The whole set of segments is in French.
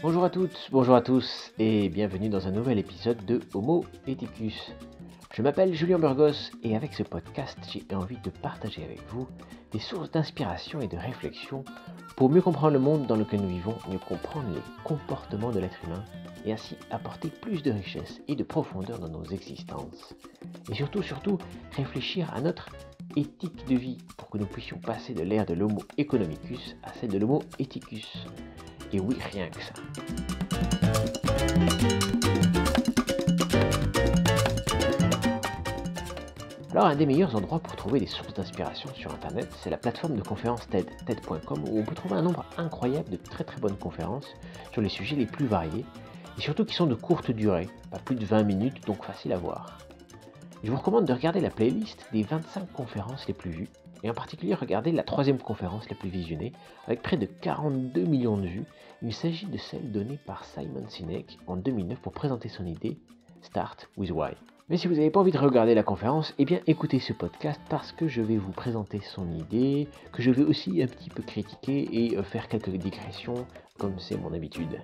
Bonjour à toutes, bonjour à tous et bienvenue dans un nouvel épisode de Homo Ethicus. Je m'appelle Julien Burgos et avec ce podcast, j'ai envie de partager avec vous des sources d'inspiration et de réflexion pour mieux comprendre le monde dans lequel nous vivons, mieux comprendre les comportements de l'être humain et ainsi apporter plus de richesse et de profondeur dans nos existences. Et surtout, réfléchir à notre éthique de vie pour que nous puissions passer de l'ère de l'Homo economicus à celle de l'Homo ethicus. Et oui, rien que ça. Alors, un des meilleurs endroits pour trouver des sources d'inspiration sur Internet, c'est la plateforme de conférences TED, TED.com, où on peut trouver un nombre incroyable de très bonnes conférences sur les sujets les plus variés, et surtout qui sont de courte durée, pas plus de 20 minutes, donc facile à voir. Je vous recommande de regarder la playlist des 25 conférences les plus vues, et en particulier regarder la 3e conférence la plus visionnée, avec près de 42 millions de vues. Il s'agit de celle donnée par Simon Sinek en 2009 pour présenter son idée Start with Why. Mais si vous n'avez pas envie de regarder la conférence, eh bien écoutez ce podcast parce que je vais vous présenter son idée, que je vais aussi un petit peu critiquer et faire quelques digressions comme c'est mon habitude.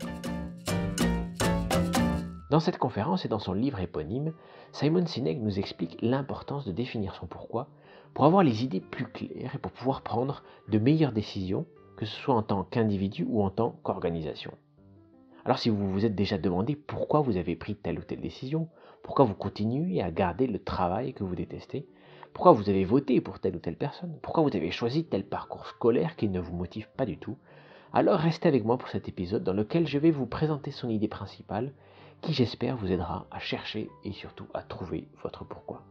Dans cette conférence et dans son livre éponyme, Simon Sinek nous explique l'importance de définir son pourquoi pour avoir les idées plus claires et pour pouvoir prendre de meilleures décisions, que ce soit en tant qu'individu ou en tant qu'organisation. Alors si vous vous êtes déjà demandé pourquoi vous avez pris telle ou telle décision, pourquoi vous continuez à garder le travail que vous détestez, pourquoi vous avez voté pour telle ou telle personne, pourquoi vous avez choisi tel parcours scolaire qui ne vous motive pas du tout, alors restez avec moi pour cet épisode dans lequel je vais vous présenter son idée principale qui j'espère vous aidera à chercher et surtout à trouver votre pourquoi.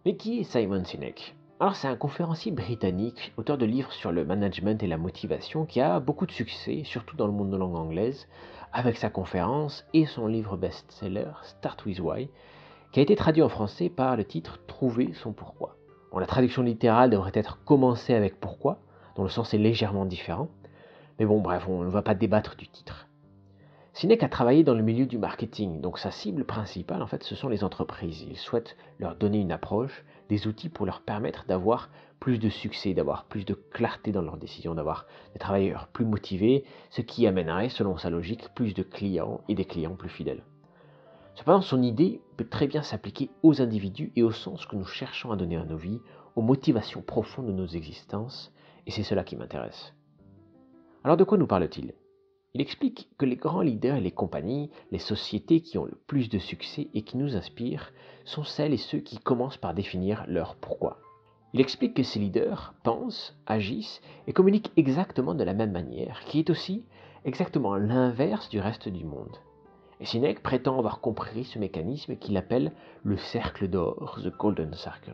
Mais qui est Simon Sinek ? Alors c'est un conférencier britannique, auteur de livres sur le management et la motivation qui a beaucoup de succès, surtout dans le monde de langue anglaise, avec sa conférence et son livre best-seller Start with Why, qui a été traduit en français par le titre Trouver son pourquoi. Bon, la traduction littérale devrait être Commencer avec pourquoi, dont le sens est légèrement différent, mais bon bref, on ne va pas débattre du titre. Sinek a travaillé dans le milieu du marketing, donc sa cible principale, en fait, ce sont les entreprises. Il souhaite leur donner une approche, des outils pour leur permettre d'avoir plus de succès, d'avoir plus de clarté dans leurs décisions, d'avoir des travailleurs plus motivés, ce qui amènerait, selon sa logique, plus de clients et des clients plus fidèles. Cependant, son idée peut très bien s'appliquer aux individus et au sens que nous cherchons à donner à nos vies, aux motivations profondes de nos existences, et c'est cela qui m'intéresse. Alors de quoi nous parle-t-il ? Il explique que les grands leaders et les compagnies, les sociétés qui ont le plus de succès et qui nous inspirent, sont celles et ceux qui commencent par définir leur pourquoi. Il explique que ces leaders pensent, agissent et communiquent exactement de la même manière, qui est aussi exactement l'inverse du reste du monde. Et Sinek prétend avoir compris ce mécanisme qu'il appelle le cercle d'or, The Golden Circle.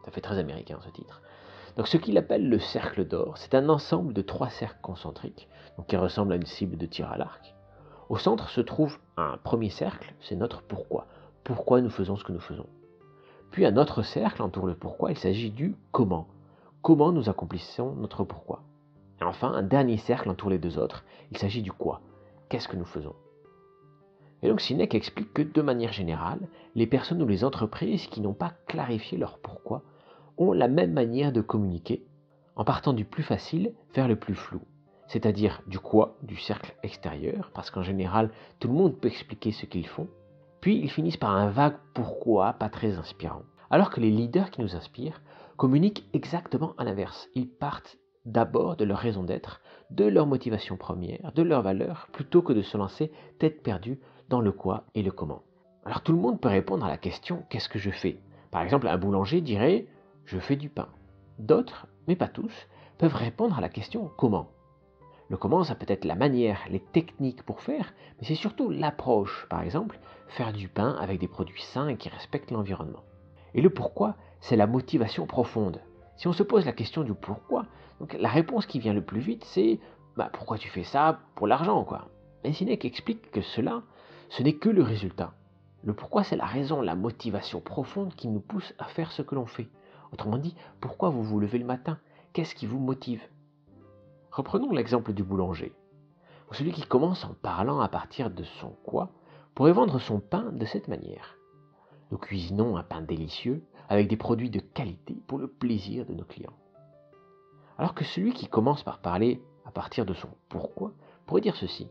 Ça fait très américain ce titre. Donc ce qu'il appelle le cercle d'or, c'est un ensemble de 3 cercles concentriques, donc qui ressemblent à une cible de tir à l'arc. Au centre se trouve un premier cercle, c'est notre pourquoi. Pourquoi nous faisons ce que nous faisons. Puis un autre cercle entoure le pourquoi, il s'agit du comment. Comment nous accomplissons notre pourquoi. Et enfin, un dernier cercle entoure les 2 autres, il s'agit du quoi. Qu'est-ce que nous faisons. Et donc Sinek explique que de manière générale, les personnes ou les entreprises qui n'ont pas clarifié leur pourquoi ont la même manière de communiquer, en partant du plus facile vers le plus flou, c'est-à-dire du quoi, du cercle extérieur, parce qu'en général, tout le monde peut expliquer ce qu'ils font, puis ils finissent par un vague pourquoi pas très inspirant. Alors que les leaders qui nous inspirent communiquent exactement à l'inverse. Ils partent d'abord de leur raison d'être, de leur motivation première, de leurs valeurs, plutôt que de se lancer tête perdue dans le quoi et le comment. Alors tout le monde peut répondre à la question « qu'est-ce que je fais ?» Par exemple, un boulanger dirait « je fais du pain ». D'autres, mais pas tous, peuvent répondre à la question « comment ?» Le comment, ça peut être la manière, les techniques pour faire, mais c'est surtout l'approche. Par exemple, faire du pain avec des produits sains et qui respectent l'environnement. Et le pourquoi, c'est la motivation profonde. Si on se pose la question du pourquoi, donc la réponse qui vient le plus vite, c'est pourquoi tu fais ça? Pour l'argent, quoi. Mais Sinek explique que cela, ce n'est que le résultat. Le pourquoi, c'est la raison, la motivation profonde qui nous pousse à faire ce que l'on fait. Autrement dit, pourquoi vous vous levez le matin? Qu'est-ce qui vous motive? Reprenons l'exemple du boulanger. Celui qui commence en parlant à partir de son quoi pourrait vendre son pain de cette manière. Nous cuisinons un pain délicieux avec des produits de qualité pour le plaisir de nos clients. Alors que celui qui commence par parler à partir de son pourquoi pourrait dire ceci.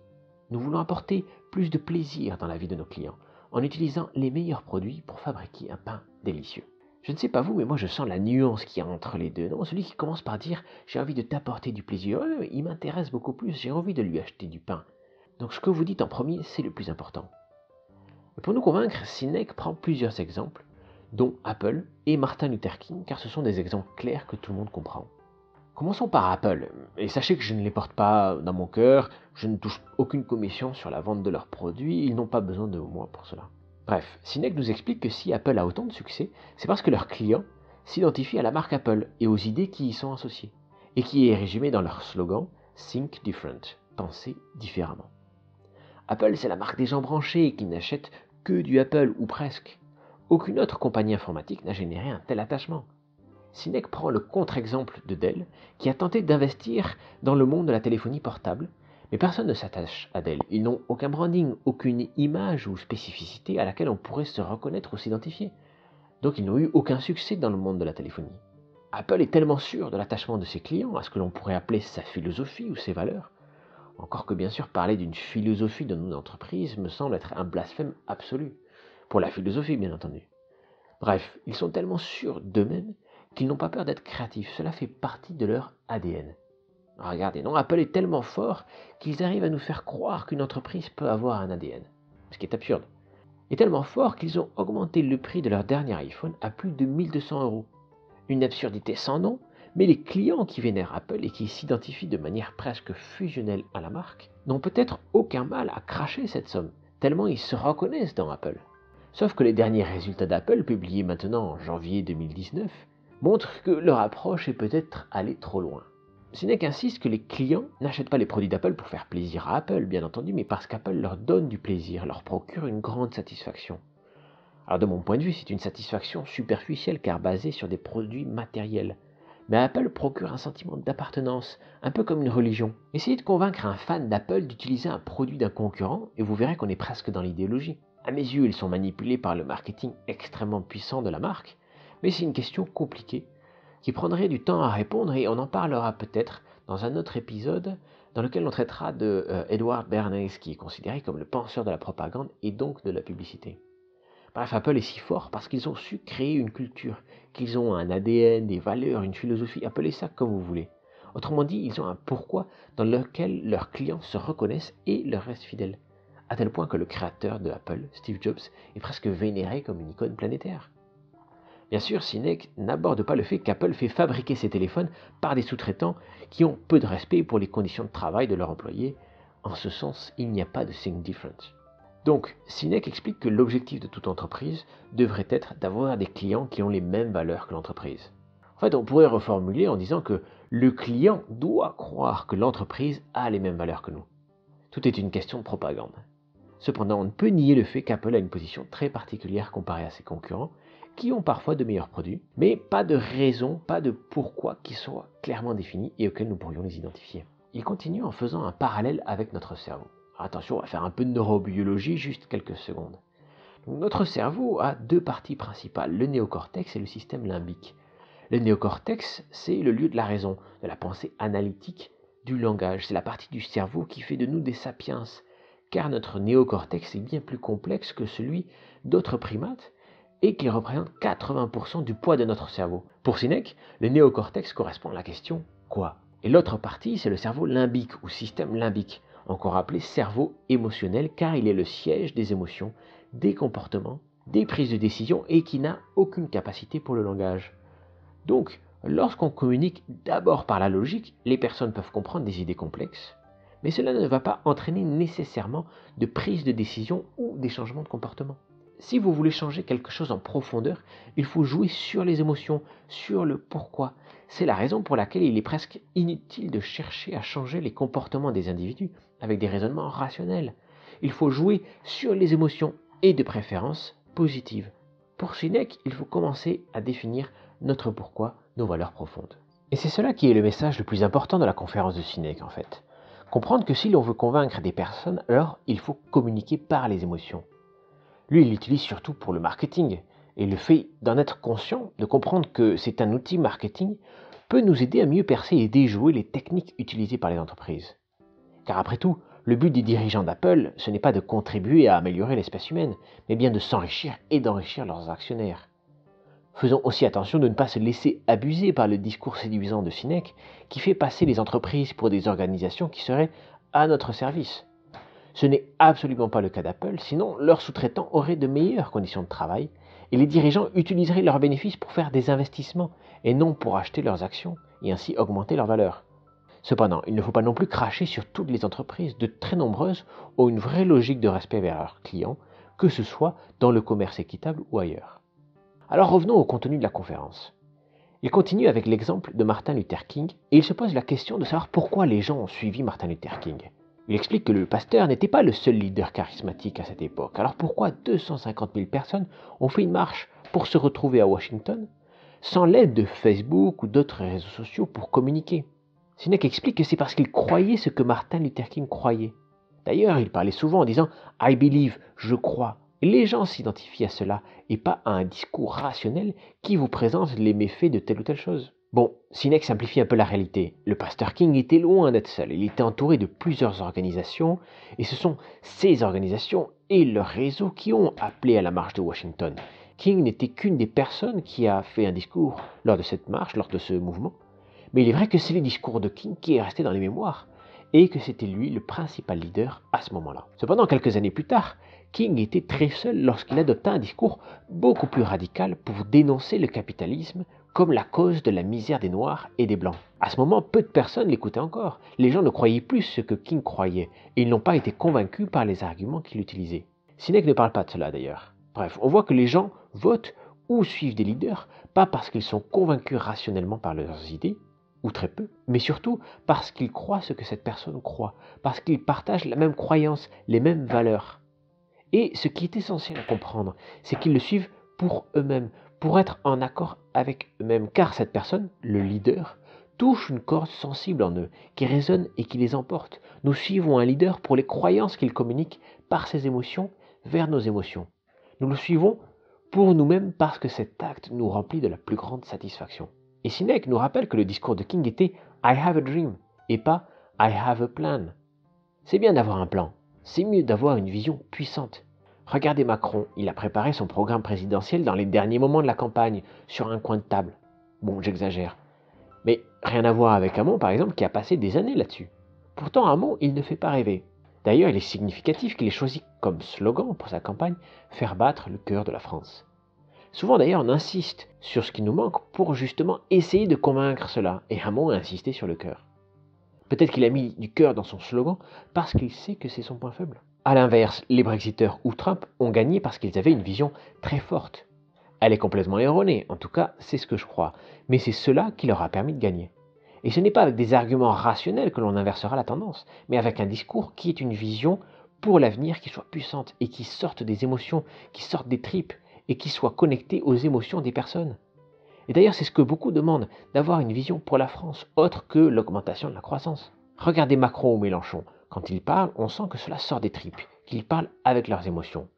nous voulons apporter plus de plaisir dans la vie de nos clients en utilisant les meilleurs produits pour fabriquer un pain délicieux. Je ne sais pas vous, mais moi je sens la nuance qu'il y a entre les deux. Non, celui qui commence par dire « j'ai envie de t'apporter du plaisir », il m'intéresse beaucoup plus, j'ai envie de lui acheter du pain. Donc ce que vous dites en premier, c'est le plus important. Et pour nous convaincre, Sinek prend plusieurs exemples, dont Apple et Martin Luther King, car ce sont des exemples clairs que tout le monde comprend. Commençons par Apple, et sachez que je ne les porte pas dans mon cœur, je ne touche aucune commission sur la vente de leurs produits, ils n'ont pas besoin de moi pour cela. Bref, Sinek nous explique que si Apple a autant de succès, c'est parce que leurs clients s'identifient à la marque Apple et aux idées qui y sont associées, et qui est résumé dans leur slogan « Think Different », penser différemment. Apple, c'est la marque des gens branchés qui n'achètent que du Apple ou presque. Aucune autre compagnie informatique n'a généré un tel attachement. Sinek prend le contre-exemple de Dell, qui a tenté d'investir dans le monde de la téléphonie portable, mais personne ne s'attache à Dell. Ils n'ont aucun branding, aucune image ou spécificité à laquelle on pourrait se reconnaître ou s'identifier. Donc ils n'ont eu aucun succès dans le monde de la téléphonie. Apple est tellement sûr de l'attachement de ses clients à ce que l'on pourrait appeler sa philosophie ou ses valeurs, encore que bien sûr parler d'une philosophie dans une entreprise me semble être un blasphème absolu, pour la philosophie bien entendu. Bref, ils sont tellement sûrs d'eux-mêmes qu'ils n'ont pas peur d'être créatifs, cela fait partie de leur ADN. Alors regardez, non, Apple est tellement fort qu'ils arrivent à nous faire croire qu'une entreprise peut avoir un ADN, ce qui est absurde. Est tellement fort qu'ils ont augmenté le prix de leur dernier iPhone à plus de 1200 €. Une absurdité sans nom, mais les clients qui vénèrent Apple et qui s'identifient de manière presque fusionnelle à la marque n'ont peut-être aucun mal à cracher cette somme, tellement ils se reconnaissent dans Apple. Sauf que les derniers résultats d'Apple, publiés maintenant en janvier 2019, montrent que leur approche est peut-être allée trop loin. Sinek insiste que les clients n'achètent pas les produits d'Apple pour faire plaisir à Apple, bien entendu, mais parce qu'Apple leur donne du plaisir, leur procure une grande satisfaction. Alors de mon point de vue, c'est une satisfaction superficielle car basée sur des produits matériels. Mais Apple procure un sentiment d'appartenance, un peu comme une religion. Essayez de convaincre un fan d'Apple d'utiliser un produit d'un concurrent et vous verrez qu'on est presque dans l'idéologie. À mes yeux, ils sont manipulés par le marketing extrêmement puissant de la marque, mais c'est une question compliquée qui prendrait du temps à répondre et on en parlera peut-être dans un autre épisode dans lequel on traitera de Edward Bernays qui est considéré comme le penseur de la propagande et donc de la publicité. Bref, Apple est si fort parce qu'ils ont su créer une culture, qu'ils ont un ADN, des valeurs, une philosophie, appelez ça comme vous voulez. Autrement dit, ils ont un pourquoi dans lequel leurs clients se reconnaissent et leur restent fidèles, à tel point que le créateur de Apple, Steve Jobs, est presque vénéré comme une icône planétaire. Bien sûr, Sinek n'aborde pas le fait qu'Apple fait fabriquer ses téléphones par des sous-traitants qui ont peu de respect pour les conditions de travail de leurs employés. En ce sens, il n'y a pas de think different. Donc, Sinek explique que l'objectif de toute entreprise devrait être d'avoir des clients qui ont les mêmes valeurs que l'entreprise. En fait, on pourrait reformuler en disant que le client doit croire que l'entreprise a les mêmes valeurs que nous. Tout est une question de propagande. Cependant, on ne peut nier le fait qu'Apple a une position très particulière comparée à ses concurrents, qui ont parfois de meilleurs produits, mais pas de raison, pas de pourquoi qui soient clairement définis et auxquels nous pourrions les identifier. Il continue en faisant un parallèle avec notre cerveau. Alors attention, on va faire un peu de neurobiologie, juste quelques secondes. Donc, notre cerveau a deux parties principales, le néocortex et le système limbique. Le néocortex, c'est le lieu de la raison, de la pensée analytique, du langage. C'est la partie du cerveau qui fait de nous des sapiens, car notre néocortex est bien plus complexe que celui d'autres primates et qu'il représente 80% du poids de notre cerveau. Pour Sinek, le néocortex correspond à la question « quoi ?» Et l'autre partie, c'est le cerveau limbique ou système limbique, encore appelé cerveau émotionnel car il est le siège des émotions, des comportements, des prises de décision et qui n'a aucune capacité pour le langage. Donc, lorsqu'on communique d'abord par la logique, les personnes peuvent comprendre des idées complexes, mais cela ne va pas entraîner nécessairement de prise de décision ou des changements de comportement. Si vous voulez changer quelque chose en profondeur, il faut jouer sur les émotions, sur le pourquoi. C'est la raison pour laquelle il est presque inutile de chercher à changer les comportements des individus avec des raisonnements rationnels. Il faut jouer sur les émotions et de préférence positives. Pour Sinek, il faut commencer à définir notre pourquoi, nos valeurs profondes. Et c'est cela qui est le message le plus important de la conférence de Sinek en fait. Comprendre que si l'on veut convaincre des personnes, alors il faut communiquer par les émotions. Lui, il l'utilise surtout pour le marketing. Et le fait d'en être conscient, de comprendre que c'est un outil marketing, peut nous aider à mieux percer et déjouer les techniques utilisées par les entreprises. Car après tout, Le but des dirigeants d'Apple, ce n'est pas de contribuer à améliorer l'espèce humaine, mais bien de s'enrichir et d'enrichir leurs actionnaires. Faisons aussi attention de ne pas se laisser abuser par le discours séduisant de Sinek qui fait passer les entreprises pour des organisations qui seraient à notre service. Ce n'est absolument pas le cas d'Apple, sinon leurs sous-traitants auraient de meilleures conditions de travail et les dirigeants utiliseraient leurs bénéfices pour faire des investissements et non pour acheter leurs actions et ainsi augmenter leur valeur. Cependant, il ne faut pas non plus cracher sur toutes les entreprises. De très nombreuses ont une vraie logique de respect vers leurs clients, que ce soit dans le commerce équitable ou ailleurs. Alors revenons au contenu de la conférence. Il continue avec l'exemple de Martin Luther King et il se pose la question de savoir pourquoi les gens ont suivi Martin Luther King. Il explique que le pasteur n'était pas le seul leader charismatique à cette époque. Alors pourquoi 250 000 personnes ont fait une marche pour se retrouver à Washington sans l'aide de Facebook ou d'autres réseaux sociaux pour communiquer? Sinek explique que c'est parce qu'il croyait ce que Martin Luther King croyait. D'ailleurs, il parlait souvent en disant « I believe », je crois. Et les gens s'identifient à cela et pas à un discours rationnel qui vous présente les méfaits de telle ou telle chose. Bon, Sinek simplifie un peu la réalité. Le pasteur King était loin d'être seul. Il était entouré de plusieurs organisations et ce sont ces organisations et leurs réseaux qui ont appelé à la marche de Washington. King n'était qu'une des personnes qui a fait un discours lors de cette marche, lors de ce mouvement. Mais il est vrai que c'est le discours de King qui est resté dans les mémoires et que c'était lui le principal leader à ce moment-là. Cependant, quelques années plus tard, King était très seul lorsqu'il adopta un discours beaucoup plus radical pour dénoncer le capitalisme comme la cause de la misère des Noirs et des Blancs. À ce moment, peu de personnes l'écoutaient encore. Les gens ne croyaient plus ce que King croyait et ils n'ont pas été convaincus par les arguments qu'il utilisait. Sinek ne parle pas de cela d'ailleurs. Bref, on voit que les gens votent ou suivent des leaders, pas parce qu'ils sont convaincus rationnellement par leurs idées, ou très peu, mais surtout parce qu'ils croient ce que cette personne croit, parce qu'ils partagent la même croyance, les mêmes valeurs. Et ce qui est essentiel à comprendre, c'est qu'ils le suivent pour eux-mêmes, pour être en accord avec eux-mêmes, car cette personne, le leader, touche une corde sensible en eux, qui résonne et qui les emporte. Nous suivons un leader pour les croyances qu'il communique par ses émotions vers nos émotions. Nous le suivons pour nous-mêmes parce que cet acte nous remplit de la plus grande satisfaction. Et Sinek nous rappelle que le discours de King était « I have a dream » et pas « I have a plan ». C'est bien d'avoir un plan, c'est mieux d'avoir une vision puissante. Regardez Macron, il a préparé son programme présidentiel dans les derniers moments de la campagne, sur un coin de table. Bon, j'exagère. Mais rien à voir avec Hamon, par exemple, qui a passé des années là-dessus. Pourtant, Hamon, il ne fait pas rêver. D'ailleurs, il est significatif qu'il ait choisi comme slogan pour sa campagne « Faire battre le cœur de la France ». Souvent d'ailleurs on insiste sur ce qui nous manque pour justement essayer de convaincre cela, et Hamon a insisté sur le cœur. Peut-être qu'il a mis du cœur dans son slogan parce qu'il sait que c'est son point faible. A l'inverse, les Brexiteurs ou Trump ont gagné parce qu'ils avaient une vision très forte. Elle est complètement erronée, en tout cas c'est ce que je crois, mais c'est cela qui leur a permis de gagner. Et ce n'est pas avec des arguments rationnels que l'on inversera la tendance, mais avec un discours qui est une vision pour l'avenir qui soit puissante et qui sorte des émotions, qui sorte des tripes, et qui soit connecté aux émotions des personnes. Et d'ailleurs, c'est ce que beaucoup demandent, d'avoir une vision pour la France, autre que l'augmentation de la croissance. Regardez Macron ou Mélenchon, quand ils parlent, on sent que cela sort des tripes, qu'ils parlent avec leurs émotions.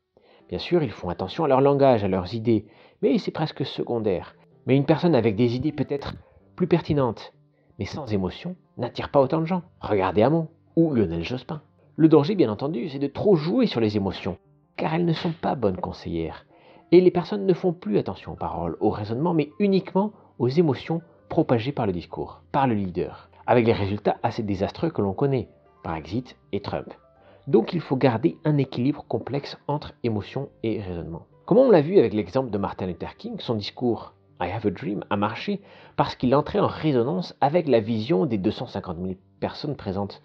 Bien sûr, ils font attention à leur langage, à leurs idées, mais c'est presque secondaire. Mais une personne avec des idées peut-être plus pertinentes, mais sans émotion, n'attire pas autant de gens. Regardez Hamon ou Lionel Jospin. Le danger, bien entendu, c'est de trop jouer sur les émotions, car elles ne sont pas bonnes conseillères. Et les personnes ne font plus attention aux paroles, au raisonnement, mais uniquement aux émotions propagées par le discours, par le leader, avec les résultats assez désastreux que l'on connaît, Brexit et Trump. Donc il faut garder un équilibre complexe entre émotion et raisonnement. Comme on l'a vu avec l'exemple de Martin Luther King, son discours « I have a dream » a marché parce qu'il entrait en résonance avec la vision des 250 000 personnes présentes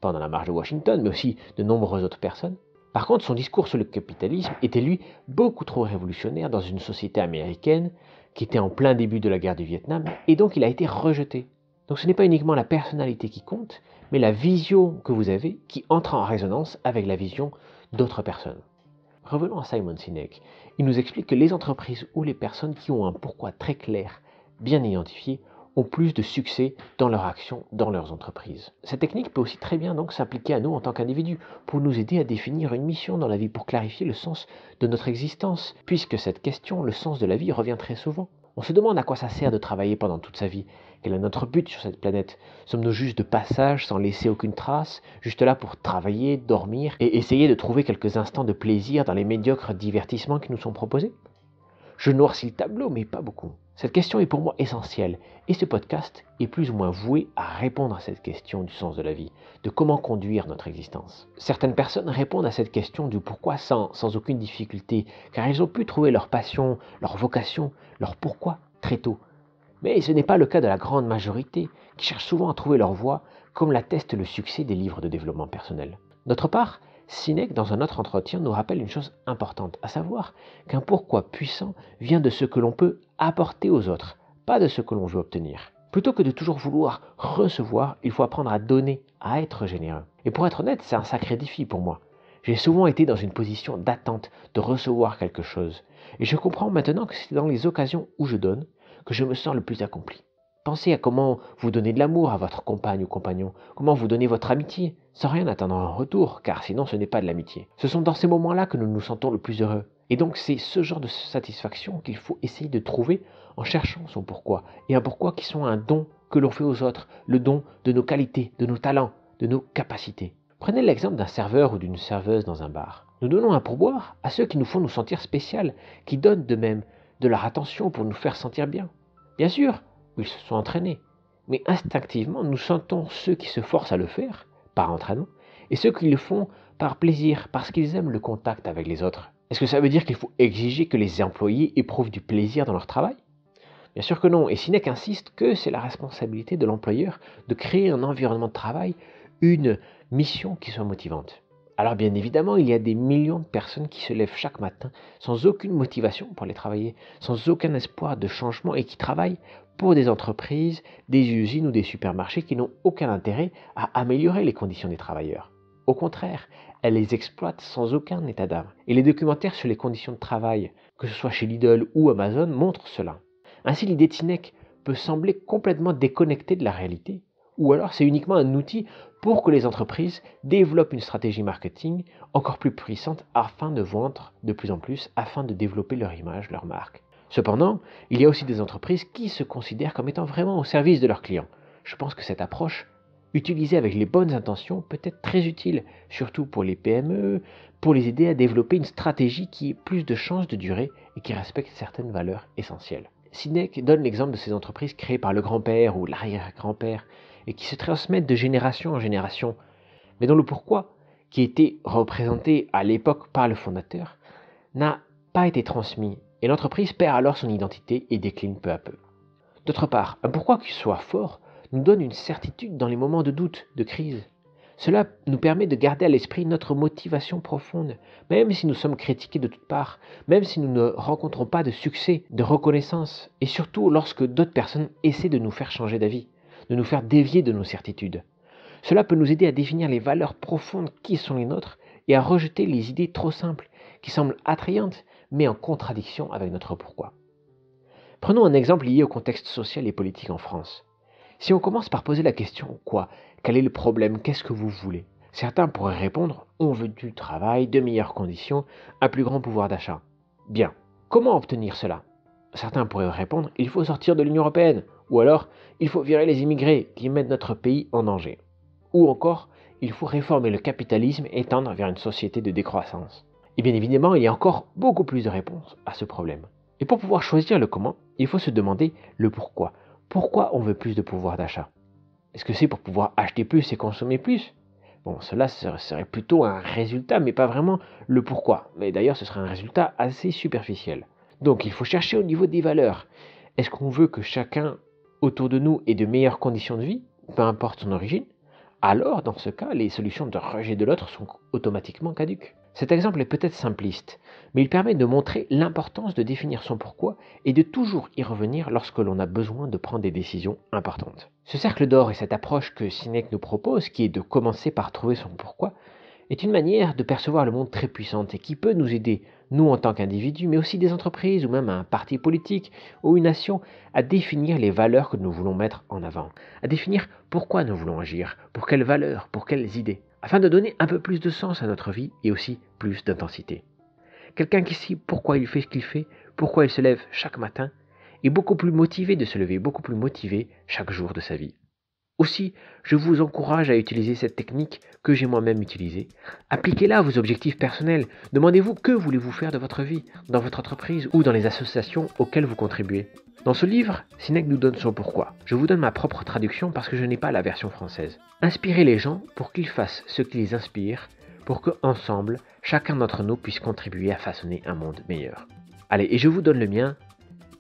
pendant la marche de Washington, mais aussi de nombreuses autres personnes. Par contre, son discours sur le capitalisme était lui beaucoup trop révolutionnaire dans une société américaine qui était en plein début de la guerre du Vietnam et donc il a été rejeté. Donc ce n'est pas uniquement la personnalité qui compte, mais la vision que vous avez qui entre en résonance avec la vision d'autres personnes. Revenons à Simon Sinek. Il nous explique que les entreprises ou les personnes qui ont un pourquoi très clair, bien identifié, ont plus de succès dans leur action, dans leurs entreprises. Cette technique peut aussi très bien donc s'appliquer à nous en tant qu'individus, pour nous aider à définir une mission dans la vie, pour clarifier le sens de notre existence, puisque cette question, le sens de la vie, revient très souvent. On se demande à quoi ça sert de travailler pendant toute sa vie. Quel est notre but sur cette planète? Sommes-nous juste de passage sans laisser aucune trace, juste là pour travailler, dormir et essayer de trouver quelques instants de plaisir dans les médiocres divertissements qui nous sont proposés? Je noircis le tableau, mais pas beaucoup. Cette question est pour moi essentielle, et ce podcast est plus ou moins voué à répondre à cette question du sens de la vie, de comment conduire notre existence. Certaines personnes répondent à cette question du pourquoi sans aucune difficulté, car elles ont pu trouver leur passion, leur vocation, leur pourquoi très tôt. Mais ce n'est pas le cas de la grande majorité, qui cherchent souvent à trouver leur voie, comme l'atteste le succès des livres de développement personnel. D'autre part, Sinek, dans un autre entretien, nous rappelle une chose importante, à savoir qu'un pourquoi puissant vient de ce que l'on peut apporter aux autres, pas de ce que l'on veut obtenir. Plutôt que de toujours vouloir recevoir, il faut apprendre à donner, à être généreux. Et pour être honnête, c'est un sacré défi pour moi. J'ai souvent été dans une position d'attente de recevoir quelque chose. Et je comprends maintenant que c'est dans les occasions où je donne que je me sens le plus accompli. Pensez à comment vous donnez de l'amour à votre compagne ou compagnon, comment vous donnez votre amitié, sans rien attendre en retour, car sinon ce n'est pas de l'amitié. Ce sont dans ces moments-là que nous nous sentons le plus heureux. Et donc c'est ce genre de satisfaction qu'il faut essayer de trouver en cherchant son pourquoi, et un pourquoi qui sont un don que l'on fait aux autres, le don de nos qualités, de nos talents, de nos capacités. Prenez l'exemple d'un serveur ou d'une serveuse dans un bar. Nous donnons un pourboire à ceux qui nous font nous sentir spécial, qui donnent de même de leur attention pour nous faire sentir bien. Bien sûr, ils se sont entraînés, mais instinctivement, nous sentons ceux qui se forcent à le faire, par entraînement, et ceux qui le font par plaisir, parce qu'ils aiment le contact avec les autres. Est-ce que ça veut dire qu'il faut exiger que les employés éprouvent du plaisir dans leur travail? Bien sûr que non, et Sinek insiste que c'est la responsabilité de l'employeur de créer un environnement de travail, une mission qui soit motivante. Alors bien évidemment, il y a des millions de personnes qui se lèvent chaque matin sans aucune motivation pour aller travailler, sans aucun espoir de changement et qui travaillent pour des entreprises, des usines ou des supermarchés qui n'ont aucun intérêt à améliorer les conditions des travailleurs. Au contraire, elles les exploitent sans aucun état d'âme. Et les documentaires sur les conditions de travail, que ce soit chez Lidl ou Amazon, montrent cela. Ainsi, l'idée de Sinek peut sembler complètement déconnectée de la réalité, ou alors c'est uniquement un outil pour que les entreprises développent une stratégie marketing encore plus puissante afin de vendre de plus en plus, afin de développer leur image, leur marque. Cependant, il y a aussi des entreprises qui se considèrent comme étant vraiment au service de leurs clients. Je pense que cette approche, utilisée avec les bonnes intentions, peut être très utile, surtout pour les PME, pour les aider à développer une stratégie qui ait plus de chances de durer et qui respecte certaines valeurs essentielles. Sinek donne l'exemple de ces entreprises créées par le grand-père ou l'arrière-grand-père et qui se transmettent de génération en génération, mais dont le pourquoi, qui était représenté à l'époque par le fondateur, n'a pas été transmis, et l'entreprise perd alors son identité et décline peu à peu. D'autre part, un pourquoi qui soit fort nous donne une certitude dans les moments de doute, de crise. Cela nous permet de garder à l'esprit notre motivation profonde, même si nous sommes critiqués de toutes parts, même si nous ne rencontrons pas de succès, de reconnaissance, et surtout lorsque d'autres personnes essaient de nous faire changer d'avis, de nous faire dévier de nos certitudes. Cela peut nous aider à définir les valeurs profondes qui sont les nôtres et à rejeter les idées trop simples, qui semblent attrayantes, mais en contradiction avec notre pourquoi. Prenons un exemple lié au contexte social et politique en France. Si on commence par poser la question « quoi ? Quel est le problème ? Qu'est-ce que vous voulez ?» Certains pourraient répondre « on veut du travail, de meilleures conditions, un plus grand pouvoir d'achat. » Bien, comment obtenir cela ? Certains pourraient répondre « il faut sortir de l'Union européenne » ou alors « il faut virer les immigrés qui mettent notre pays en danger » ou encore « il faut réformer le capitalisme et tendre vers une société de décroissance ». Et bien évidemment, il y a encore beaucoup plus de réponses à ce problème. Et pour pouvoir choisir le comment, il faut se demander le pourquoi. Pourquoi on veut plus de pouvoir d'achat ? Est-ce que c'est pour pouvoir acheter plus et consommer plus ? Bon, cela serait plutôt un résultat, mais pas vraiment le pourquoi. Mais d'ailleurs, ce serait un résultat assez superficiel. Donc, il faut chercher au niveau des valeurs. Est-ce qu'on veut que chacun autour de nous ait de meilleures conditions de vie, peu importe son origine ? Alors, dans ce cas, les solutions de rejet de l'autre sont automatiquement caduques. Cet exemple est peut-être simpliste, mais il permet de montrer l'importance de définir son pourquoi et de toujours y revenir lorsque l'on a besoin de prendre des décisions importantes. Ce cercle d'or et cette approche que Sinek nous propose, qui est de commencer par trouver son pourquoi, est une manière de percevoir le monde très puissante et qui peut nous aider, nous en tant qu'individus, mais aussi des entreprises ou même un parti politique ou une nation, à définir les valeurs que nous voulons mettre en avant, à définir pourquoi nous voulons agir, pour quelles valeurs, pour quelles idées, afin de donner un peu plus de sens à notre vie et aussi plus d'intensité. Quelqu'un qui sait pourquoi il fait ce qu'il fait, pourquoi il se lève chaque matin, et beaucoup plus motivé de se lever, beaucoup plus motivé chaque jour de sa vie. Aussi, je vous encourage à utiliser cette technique que j'ai moi-même utilisée. Appliquez-la à vos objectifs personnels. Demandez-vous que voulez-vous faire de votre vie, dans votre entreprise ou dans les associations auxquelles vous contribuez. Dans ce livre, Sinek nous donne son pourquoi. Je vous donne ma propre traduction parce que je n'ai pas la version française. Inspirez les gens pour qu'ils fassent ce qui les inspire, pour qu'ensemble, chacun d'entre nous puisse contribuer à façonner un monde meilleur. Allez, et je vous donne le mien.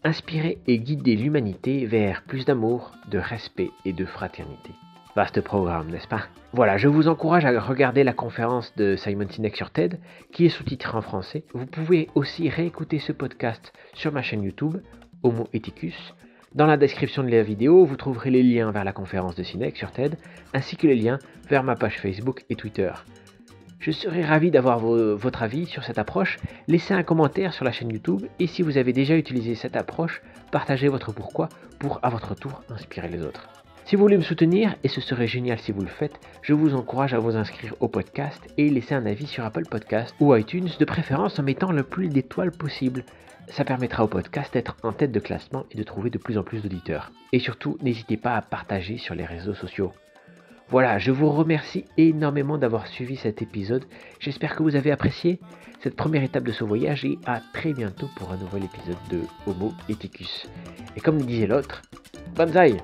Inspirer et guider l'humanité vers plus d'amour, de respect et de fraternité. Vaste programme, n'est-ce pas? Voilà, je vous encourage à regarder la conférence de Simon Sinek sur TED, qui est sous-titrée en français. Vous pouvez aussi réécouter ce podcast sur ma chaîne YouTube, Homo Ethicus. Dans la description de la vidéo, vous trouverez les liens vers la conférence de Sinek sur TED, ainsi que les liens vers ma page Facebook et Twitter. Je serais ravi d'avoir votre avis sur cette approche. Laissez un commentaire sur la chaîne YouTube et si vous avez déjà utilisé cette approche, partagez votre pourquoi pour à votre tour inspirer les autres. Si vous voulez me soutenir, et ce serait génial si vous le faites, je vous encourage à vous inscrire au podcast et laisser un avis sur Apple Podcast ou iTunes, de préférence en mettant le plus d'étoiles possible. Ça permettra au podcast d'être en tête de classement et de trouver de plus en plus d'auditeurs. Et surtout, n'hésitez pas à partager sur les réseaux sociaux. Voilà, je vous remercie énormément d'avoir suivi cet épisode. J'espère que vous avez apprécié cette première étape de ce voyage et à très bientôt pour un nouvel épisode de Homo Ethicus. Et comme le disait l'autre, Banzai!